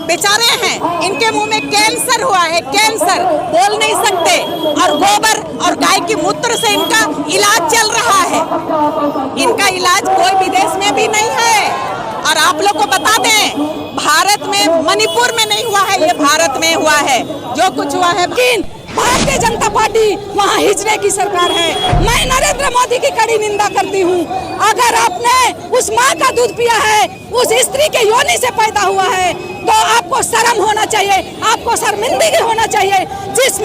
बेचारे हैं, इनके मुंह में कैंसर हुआ है, कैंसर, बोल नहीं सकते, और गोबर और गाय की मूत्र से इनका इलाज चल रहा है। इनका इलाज कोई विदेश में भी नहीं है। और आप लोग को बता दें, भारत में, मणिपुर में नहीं हुआ है, ये भारत में हुआ है जो कुछ हुआ है। लेकिन भारतीय जनता पार्टी वहाँ हिजड़े की सरकार है। मैं नरेंद्र मोदी की कड़ी निंदा करती हूँ। अगर आपने उस माँ का दूध पिया है, उस स्त्री के योनि से पैदा हुआ है, तो आपको शर्म होना चाहिए, आपको शर्मिंदगी होना चाहिए।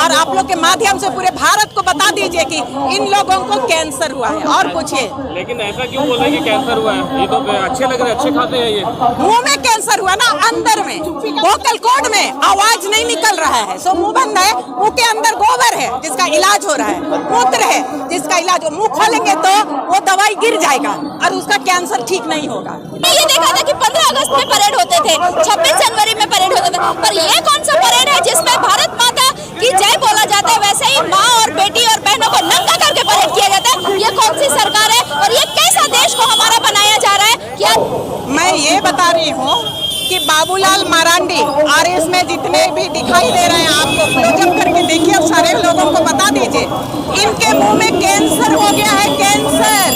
और आप लोग के माध्यम से पूरे भारत को बता दीजिए कि इन लोगों को कैंसर हुआ है। और पूछिए, लेकिन ऐसा क्यों बोल रहे हैं कि कैंसर हुआ है? ये तो अच्छे लग रहे हैं, अच्छे खाते हैं ये। मुंह में कैंसर हुआ ना, अंदर में, वोकल कॉर्ड में आवाज नहीं निकल रहा है, सो मुंह बंद है। मुंह के अंदर गोबर है जिसका इलाज हो रहा है, मूत्र है जिसका इलाज हो, मुंह खोलेंगे तो वो दवाई गिर जाएगा और उसका कैंसर ठीक नहीं होगा। ये देखा था कि 15 अगस्त में परेड होते थे, 26 जनवरी में परेड होते थे, पर ये कौन सा परेड है जिसमें भारत माता की जय बोला जाता है? वैसे ही माँ और बेटी और बहनों को नंगा करके परेड किया जाता है। ये कौन सी सरकार है और ये कैसा देश को हमारा बनाया जा रहा है? क्या मैं ये बता रही हूँ कि बाबूलाल मरांडी और इसमें जितने भी दिखाई दे रहे हैं, आपको क्लोजअप करके देखिए और सारे लोगों को बता दीजिए, इनके मुंह में कैंसर हो गया है, कैंसर।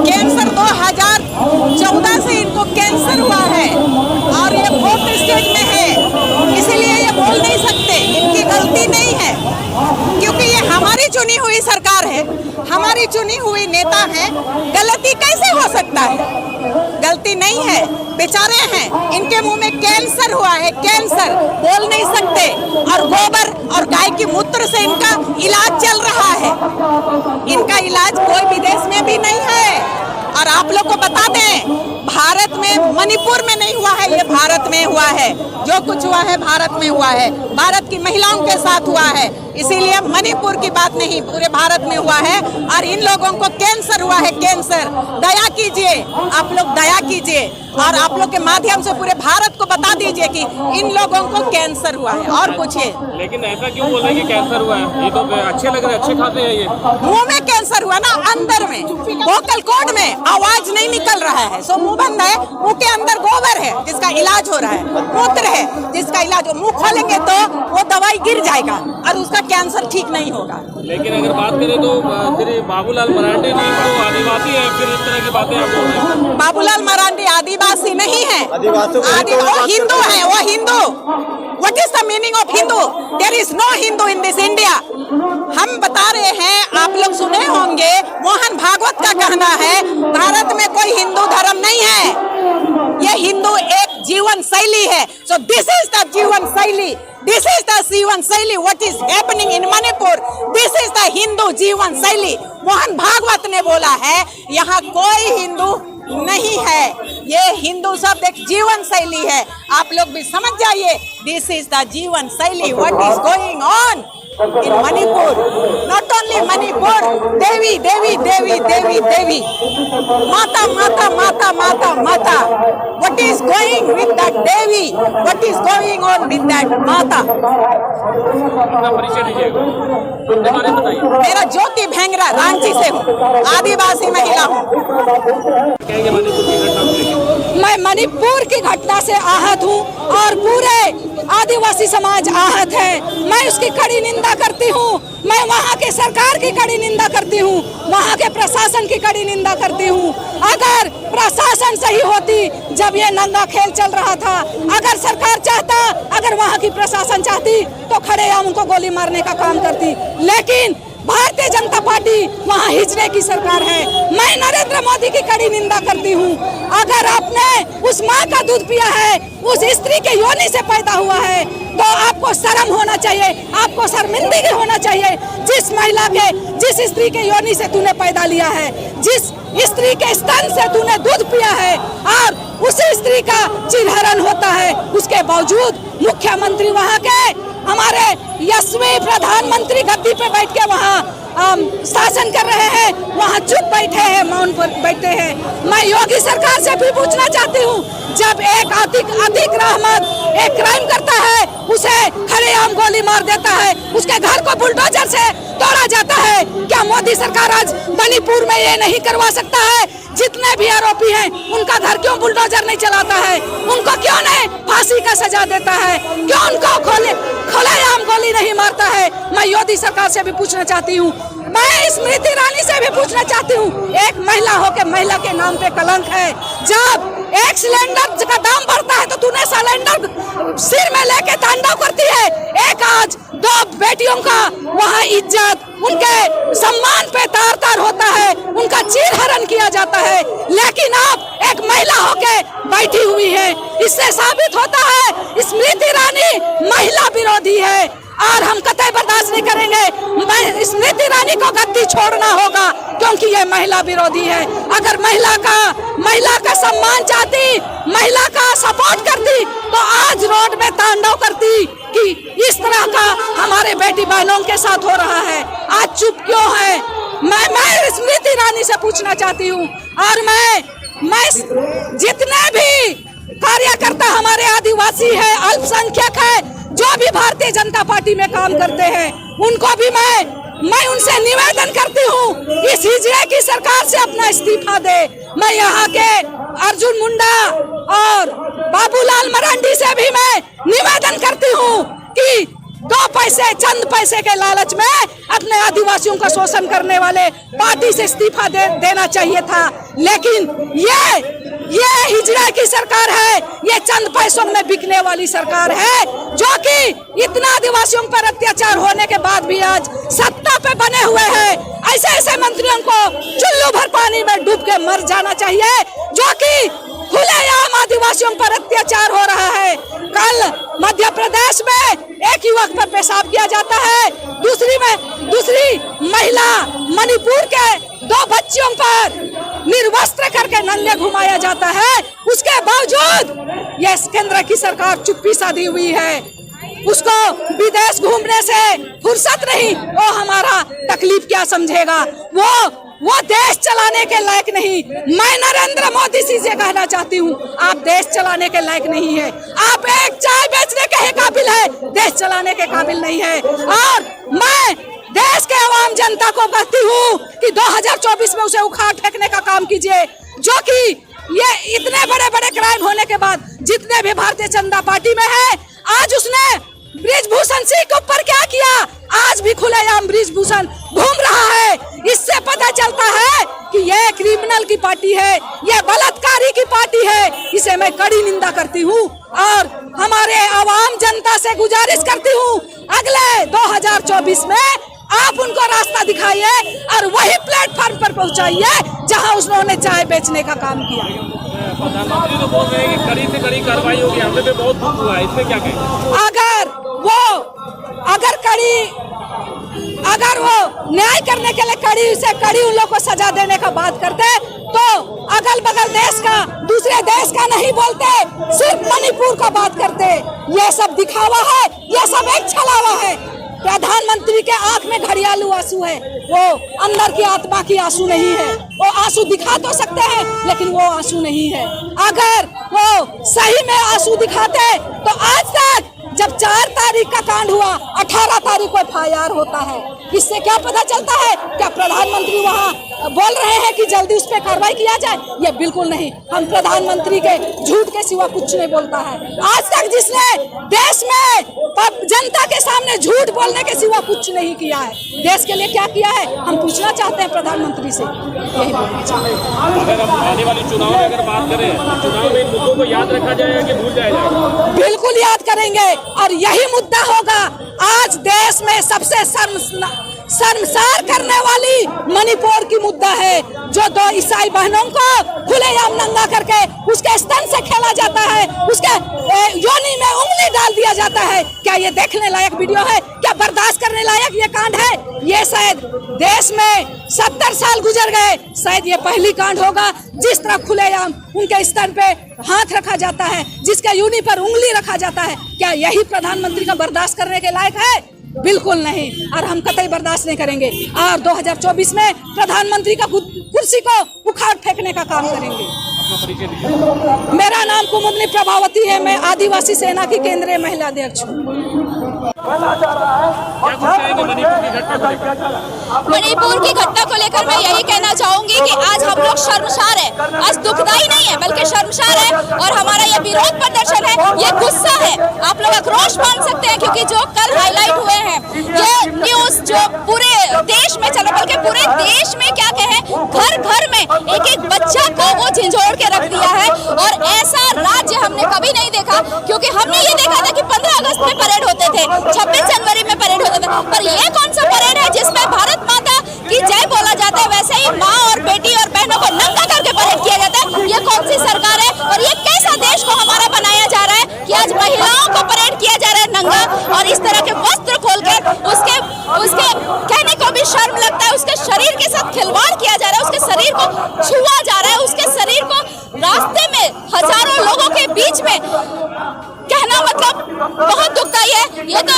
कैंसर 2014 से इनको कैंसर हुआ है और ये 4th स्टेज में है, इसीलिए ये बोल नहीं सकते। इनकी गलती नहीं है, क्योंकि ये हमारी चुनी हुई सरकार है, हमारी चुनी हुई नेता है। गलती कैसे हो सकता है? गलती नहीं है, बेचारे हैं, इनके मुंह में कैंसर हुआ है, कैंसर, बोल नहीं सकते, और गोबर और गाय की मूत्र से इनका इलाज चल रहा है। इनका इलाज कोई विदेश में भी नहीं है। और आप लोग को बता दें, भारत में, मणिपुर में नहीं हुआ है, ये भारत में हुआ है। जो कुछ हुआ है भारत में हुआ है, भारत की महिलाओं के साथ हुआ है, इसीलिए मणिपुर की बात नहीं, पूरे भारत में हुआ है। और इन लोगों को कैंसर हुआ है, कैंसर। दया कीजिए, आप लोग दया कीजिए और आप लोग के माध्यम से पूरे भारत को बता दीजिए कि इन लोगों को कैंसर हुआ है। और पूछिए, लेकिन ऐसा क्यों बोल रहे हैं कि कैंसर हुआ है? ये तो अच्छे लग रहे हैं, अच्छे खाते हैं ये। मुंह में कैंसर हुआ ना, अंदर में, वोकल कॉर्ड में आवाज नहीं निकल रहा है, सो मुंह बंद है। मुंह के अंदर गोबर है जिसका इलाज हो रहा है, मूत्र है जिसका इलाज हो, मुंह खोलेंगे तो वो दवाई गिर जाएगा और उसका कैंसर ठीक नहीं होगा। लेकिन अगर बात करें तो फिर बाबूलाल मरांडी जी तो आदिवासी है, फिर इस तरह की बातें आप बोल रहे हैं। बाबूलाल मरांडी आदिवासी नहीं है, वो हिंदू है, वो Hindu. What is the meaning of Hindu? There is no Hindu in this India. हम बता रहे हैं, आप लोग सुने होंगे, मोहन भागवत का कहना है भारत में कोई हिंदू धर्म नहीं है, ये हिंदू एक जीवन शैली है। So this is the जीवन शैली, this is the जीवन शैली what is happening in Manipur. This is the Hindu जीवन शैली। मोहन भागवत ने बोला है, यहाँ कोई हिंदू नहीं है, ये हिंदू शब्द एक जीवन शैली है। आप लोग भी समझ जाइए, दिस इज द जीवन शैली what is going on in Manipur. Not only Manipur, devi devi devi devi devi, mata mata mata mata mata, what is going with that devi, what is going on with that mata. परिचय दीजिएगा, अपने बारे में बताइए। मेरा ज्योति भेंगरा, रांची से हूँ, आदिवासी महिला हूँ। मैं मणिपुर की घटना से आहत हूँ और पूरे आदिवासी समाज आहत है। मैं उसकी कड़ी निंदा करती हूँ, मैं वहाँ के सरकार की कड़ी निंदा करती हूँ, वहाँ के प्रशासन की कड़ी निंदा करती हूँ। अगर प्रशासन सही होती, जब ये नंगा खेल चल रहा था, अगर सरकार चाहता, अगर वहाँ की प्रशासन चाहती तो खड़ेआम उनको गोली मारने का काम करती। लेकिन भारतीय जनता पार्टी वहाँ हिजड़े की सरकार है। मैं नरेंद्र मोदी की कड़ी निंदा करती हूँ। अगर आपने उस माँ का दूध पिया है, उस स्त्री के योनि से पैदा हुआ है, तो आपको शर्म होना चाहिए, आपको शर्मिंदगी होना चाहिए। जिस महिला के, जिस स्त्री के योनि से तूने पैदा लिया है, जिस स्त्री के स्तन से तूने दूध पिया है और उस स्त्री का चिरहरण होता है, उसके बावजूद मुख्यमंत्री वहाँ के हमारे यशस्वी प्रधानमंत्री गद्दी पे बैठ के वहाँ शासन कर रहे हैं, वहाँ चुप बैठे हैं, मौन पर बैठे हैं। मैं योगी सरकार से भी पूछना चाहती हूँ, जब एक अतिक रहमत एक क्राइम करता है, उसे खड़ेआम गोली गोली मार देता है, उसके घर को बुलडोजर से तोड़ा जाता है। क्या मोदी सरकार आज मणिपुर में ये नहीं करवा सकता है? जितने भी आरोपी हैं उनका घर क्यों बुलडोजर नहीं चलाता है? उनको क्यों नहीं फांसी का सजा देता है? क्यों उनको खुलेआम गोली नहीं मारता है? मैं योगी सरकार से भी पूछना चाहती हूँ, मैं स्मृति ईरानी से भी पूछना चाहती हूँ, एक महिला होकर महिला के नाम पे कलंक है। जब एक सिलेंडर का दाम बढ़ता है तो तूने सिलेंडर सिर में लेके तांडव करती है। एक आज 2 बेटियों का वहाँ इज्जत, उनके सम्मान पे तार तार होता है, उनका चीरहरण किया जाता है, लेकिन आप एक महिला होके बैठी हुई है। इससे साबित होता है स्मृति ईरानी महिला विरोधी है और हम कतई बर्दाश्त नहीं करेंगे। स्मृति ईरानी को गद्दी छोड़ना होगा क्योंकि ये महिला विरोधी है। अगर महिला का सम्मान चाहती, महिला का सपोर्ट करती तो आज रोड में तांडव करती कि इस तरह का हमारे बेटी बहनों के साथ हो रहा है। आज चुप क्यों है? मैं स्मृति ईरानी से पूछना चाहती हूँ। और मैं जितने भी कार्यकर्ता हमारे आदिवासी है, अल्पसंख्यक है, जो भी भारतीय जनता पार्टी में काम करते हैं, उनको भी मैं उनसे निवेदन करती हूँ इस हिजड़े की सरकार से अपना इस्तीफा दे। मैं यहाँ के अर्जुन मुंडा और बाबूलाल मरांडी से भी मैं निवेदन करती हूँ कि 2 पैसे, चंद पैसे के लालच में अपने आदिवासियों का शोषण करने वाले पार्टी से इस्तीफा देना चाहिए था। लेकिन ये हिजड़ा की सरकार है, ये चंद पैसों में बिकने वाली सरकार है, जो कि इतना आदिवासियों पर अत्याचार होने के बाद भी आज सत्ता पे बने हुए हैं। ऐसे मंत्रियों को चुल्लू भर पानी में डूब के मर जाना चाहिए, जो कि खुलेआम आदिवासियों पर अत्याचार हो रहा है। कल मध्य प्रदेश में एक युवक पर पेशाब किया जाता है, दूसरी महिला मणिपुर के 2 बच्चियों पर निर्वस्त्र करके नंगे घुमाया जाता है। उसके बावजूद ये केंद्र की सरकार चुप्पी साधी हुई है। उसको विदेश घूमने से फुर्सत नहीं, वो हमारा तकलीफ क्या समझेगा? वो देश चलाने के लायक नहीं। मैं नरेंद्र मोदी जी से कहना चाहती हूँ, आप देश चलाने के लायक नहीं है। आप एक चाय बेचने के काबिल है, देश चलाने के काबिल नहीं है। और मैं देश के आवाम जनता को कहती हूँ कि 2024 में उसे उखाड़ फेंकने का काम कीजिए, जो कि ये इतने बड़े बड़े क्राइम होने के बाद जितने भी भारतीय जनता पार्टी में है, आज उसने बृजभूषण सिंह के ऊपर क्या किया? आज भी खुलेआम बृजभूषण घूम रहा है। इससे पता चलता है कि ये क्रिमिनल की पार्टी है, ये बलात्कारी की पार्टी है। इसे मैं कड़ी निंदा करती हूँ और हमारे आवाम जनता से गुजारिश करती हूँ, अगले 2024 में आप उनको रास्ता दिखाइए और वही प्लेटफॉर्म पर पहुंचाइए जहां उन्होंने चाय बेचने का काम किया। प्रधानमंत्री तो बोल रहे हैं कि कड़ी से कड़ी कार्रवाई होगी, हमें भी बहुत दुख हुआ है, इसमें क्या कहें? अगर वो न्याय करने के लिए कड़ी से कड़ी उन लोगों को सजा देने का बात करते तो अगल बगल देश का, दूसरे देश का नहीं बोलते, सिर्फ मणिपुर का बात करते। ये सब दिखावा है, ये सब एक छलावा है। प्रधानमंत्री के आंख में घड़ियालू आंसू है, वो अंदर की आत्मा की आंसू नहीं है। वो आंसू दिखा तो सकते हैं लेकिन वो आंसू नहीं है। अगर वो सही में आंसू दिखाते तो आज तक जब 4 तारीख का कांड हुआ, 18 तारीख को FIR होता है। इससे क्या पता चलता है? क्या प्रधानमंत्री वहाँ बोल रहे हैं कि जल्दी उस पर कार्रवाई किया जाए? ये बिल्कुल नहीं। हम प्रधानमंत्री के झूठ के सिवा कुछ नहीं बोलता है। आज तक जिसने देश में जनता के सामने झूठ बोलने के सिवा कुछ नहीं किया है, देश के लिए क्या किया है, हम पूछना चाहते हैं प्रधानमंत्री से। यही बोलना चाहते हैं। अगर हम आने वाले चुनाव में अगर बात करें, चुनाव में इन मुद्दों को याद रखा जाएगा कि भूल जाया जाएगा? बिल्कुल याद करेंगे और यही मुद्दा होगा। आज देश में सबसे शर्मसार करने वाली मणिपुर की मुद्दा है, जो 2 ईसाई बहनों को खुलेआम नंगा करके उसके स्तन से खेला जाता है, उसके योनि में उंगली डाल दिया जाता है। क्या ये देखने लायक वीडियो है? क्या बर्दाश्त करने लायक ये कांड है? ये शायद देश में 70 साल गुजर गए, शायद ये पहली कांड होगा जिस तरह खुलेआम उनके स्तन पे हाथ रखा जाता है, जिसके योनि पर उंगली रखा जाता है। क्या यही प्रधानमंत्री का बर्दाश्त करने के लायक है? बिल्कुल नहीं, और हम कतई बर्दाश्त नहीं करेंगे। और 2024 में प्रधानमंत्री का कुर्सी को उखाड़ फेंकने का काम करेंगे। अपना परिचय दीजिए। मेरा नाम कुमुदनी प्रभावती है। मैं आदिवासी सेना की केंद्रीय महिला अध्यक्ष हूँ। क्या कुछ कहेंगे मणिपुर की घटना को लेकर? मणिपुर की घटना को लेकर मैं यही कहना चाहूंगी कि आज हम लोग शर्मसार है। आज दुखदाई नहीं है बल्कि शर्मसार है, और हमारा ये विरोध प्रदर्शन है, ये गुस्सा है। आप लोग आक्रोश मान सकते हैं क्योंकि जो कल हाईलाइट हुए हैं ये न्यूज जो पूरे देश में चलो, बल्कि पूरे देश में क्या कहें, घर घर में एक एक बच्चा को वो झिंझोड़ के रख दिया है। और ऐसा राज्य हमने कभी नहीं देखा, क्योंकि हमने ये देखा था कि 15 अगस्त में परेड होते थे, 26 जनवरी में परेड होते थे, पर ये कौन सा परेड है जिसमें भारत माता की जय बोला जाता है, वैसे ही माँ और बेटी और बहनों को नंगा करके परेड किया जाता है। ये कौन सी सरकार है और ये कैसा देश को हमारा बनाया जा रहा है कि आज महिलाओं को परेड किया जा रहा है नंगा, और इस तरह के वस्त्र खोलकर उसके कहने को भी शर्म लगता है, उसके शरीर के साथ खिलवाड़ किया जा रहा है, उसके शरीर को छुआ जा रहा है, उसके शरीर को रास्ते में हजारों लोगों के बीच में कहना मतलब बहुत दुखदाई है। ये तो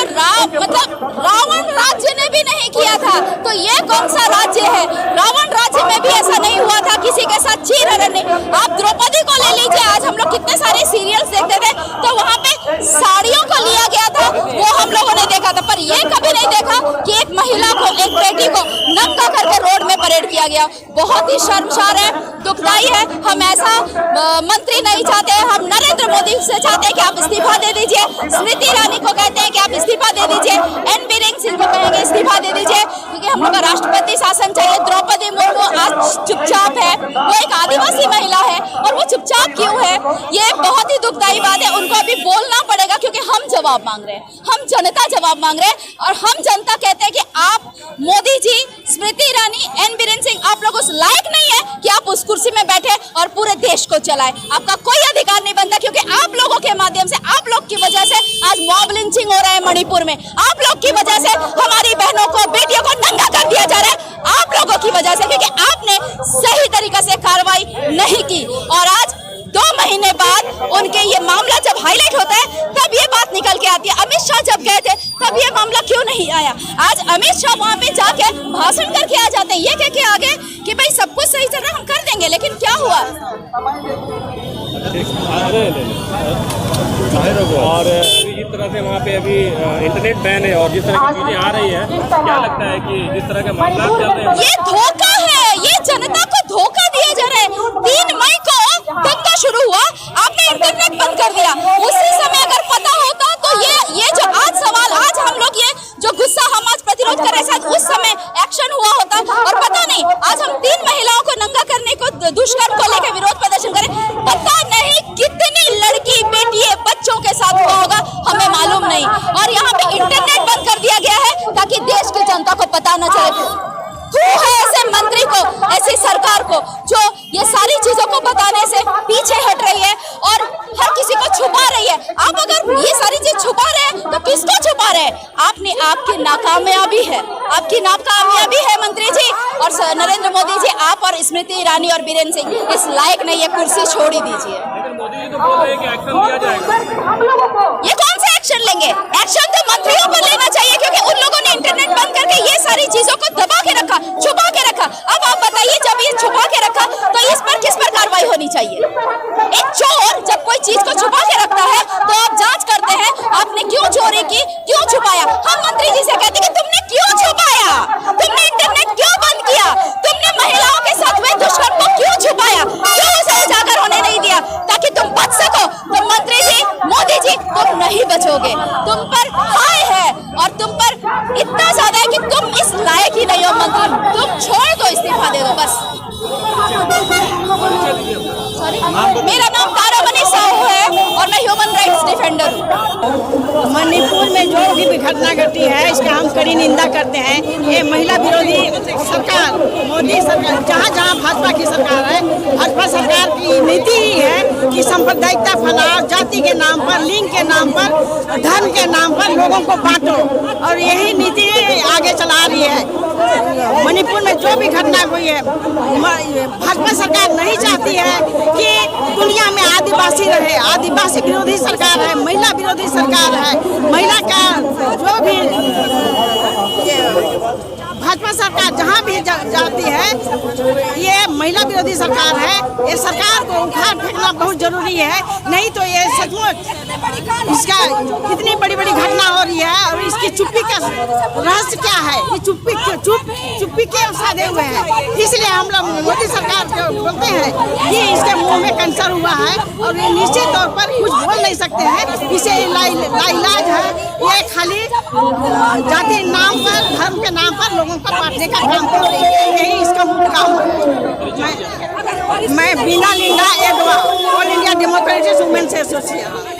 रावण राज्य ने भी नहीं किया था, तो ये कौन सा राज्य है? रावण राज्य में भी ऐसा नहीं हुआ था, किसी के साथ चीर हरण नहीं। आप द्रौपदी को ले लीजिए, आज हम लोग कितने सारे सीरियल्स देखते थे तो वहाँ पे साड़ियों को लिया गया था, वो हम लोगों ने देखा था, पर ये कभी नहीं देखा कि एक महिला को, एक बेटी को नंगा करके रोड में परेड किया गया। बहुत ही शर्मसार है, दुखदाई है। हम ऐसा मंत्री नहीं चाहते, हम नरेंद्र मोदी से चाहते हैं कि आप इस्तीफा दे दीजिए। स्मृति ईरानी को कहते हैं कि आप इस्तीफा दे दीजिए। एन बीरेन सिंह को कहेंगे इस्तीफा दे दीजिए, क्योंकि हम लोग का राष्ट्रपति शासन चाहिए। द्रौपदी मुर्मू आज चुपचाप है, वो एक आदिवासी महिला है, और वो चुपचाप क्यों है? ये बहुत ही दुखदाई बात है। उनको अभी बोलना पड़ेगा क्योंकि हम जवाब मांग रहे हैं, हम जनता जवाब मांग रहे हैं, और हम जनता कहते हैं कि आप मोदी जी, स्मृति ईरानी, एन बीरेन सिंह, आप लोग उस लायक नहीं है कि आप उस कुर्सी में बैठे और पूरे देश को चलाए। आपका कोई अधिकार नहीं बनता, क्योंकि आप लोगों के माध्यम से, आप लोग की वजह से आज मॉब लिंचिंग हो रहा है मणिपुर में। आप लोग की वजह से हमारी बहनों को, बेटियों को नंगा कर दिया जा रहा है, आप लोगों की वजह से, क्योंकि आपने सही तरीके से कार्रवाई नहीं की। और आज 2 महीने बाद उनके ये मामला जब हाईलाइट होता है तब ये बात निकल के आती है। अमित शाह जब गए थे तब ये मामला क्यों नहीं आया? आज अमित शाह वहाँ पे जाके भाषण करके आ जाते हैं, ये कह के आगे कि भाई सब कुछ सही चल रहा है, हम कर देंगे, लेकिन क्या हुआ? और जिस तरह से वहाँ पे अभी इंटरनेट बैन है और जिस तरह की चीजें आ रही है, क्या लगता है कि जिस तरह के मामला चल रहे हैं, ये धोखा है, ये जनता को धोखा दिया जा रहा है। 3 मई को दंगा शुरू हुआ, आपने इंटरनेट बंद कर दिया। उसी समय अगर पता होता तो ये जो आज सवाल, आज हम लोग ये जो गुस्सा हम आज प्रतिरोध कर रहे हैं, शायद उस समय एक्शन हुआ होता। और पता नहीं आज हम 3 महिलाओं को नंगा करने को, दुष्कर्म को लेकर विरोध प्रदर्शन करें, पता नहीं कितनी लड़की, बेटी, बच्चों के साथ हुआ होगा, हमें मालूम नहीं। और यहाँ पे इंटरनेट बंद कर दिया गया है ताकि देश की जनता को पता न चले। है ऐसे मंत्री को, ऐसी सरकार को जो ये सारी चीजों को बताने से पीछे हट रही है और हर किसी को छुपा रही है। आप अगर ये सारी चीज छुपा रहे हैं तो किसको छुपा रहे हैं? आपकी नाकामयाबी है, आपकी नाकामयाबी है मंत्री जी। और नरेंद्र मोदी जी, आप और स्मृति ईरानी और बीरेन सिंह इस लायक नहीं है, कुर्सी छोड़ ही दीजिए। लेकिन मोदी जी तो बोल रहे हैं कि एक्शन लिया जाएगा। ये कौन सा एक्शन लेंगे? एक्शन तो मंत्रियों को लेना चाहिए, क्योंकि उन लोगों ने इंटरनेट बंद करके ये सारी चीजों को दबा के रखा, छुपा के रखा। अब आप बताइए, जब ये छुपा के रखा तो इस पर किस पर कार्रवाई होनी चाहिए? एक चोर जब कोई चीज को छुपा के रखता है तो आप जांच करते हैं, आपने क्यों चोरी की, क्यों छुपाया? हम मंत्री जी से कहते हैं कि तुमने क्यों छुपाया, तुमने इंटरनेट क्यों बंद किया, तुमने महिलाओं के साथ हुए दुष्कर्म को क्यों छुपाया, क्यों उसे उजागर होने नहीं दिया ताकि तुम बच सको? तो मंत्री जी, मोदी जी, तुम नहीं बचोगे, तुम पर हाय है और तुम पर इतना ज्यादा है कि तुम इस लायक ही नहीं हो मंत्री। तुम छोड़ दो, इस्तीफा दे दो बस। सॉरी, मेरा नाम तारामणि साहू है और मैं ह्यूमन राइट्स डिफेंडर हूँ। मणिपुर में जो भी घटना घटी है इसका हम कड़ी निंदा करते हैं। ये महिला विरोधी सरकार, मोदी सरकार, जहाँ जहाँ भाजपा की सरकार है, भाजपा सरकार की नीति ही है कि सांप्रदायिकता फैलाओ, जाति के नाम पर, लिंग के नाम पर, धर्म के नाम पर लोगों को बांटो, और यही नीति आगे चला रही है। मणिपुर में जो भी घटना हुई है, भाजपा सरकार नहीं चाहती है कि दुनिया में आदिवासी रहे। आदिवासी विरोधी सरकार है, महिला विरोधी सरकार है। महिला का जो भी भाजपा सरकार जहाँ भी जाती है, ये महिला विरोधी सरकार है। ये सरकार को उखाड़ फेंकना बहुत जरूरी है, नहीं तो ये सचमुच इसका इतनी बड़ी बड़ी घटना हो रही है और इसकी चुप्पी का रहस्य क्या है? ये चुप्पी क्यों साधे हुए हैं? इसलिए हम लोग मोदी सरकार को बोलते हैं कि इसके मुंह में कैंसर हुआ है और ये निश्चित तौर पर कुछ बोल नहीं सकते हैं। इसे लाइलाज है, ये खाली जाति नाम पर, धर्म के नाम पर लोगों को बांटने का काम कर रही है, यही इसका मुख्य काम है। मैं बीना लिंडा एडवा All India Democratic Women's association.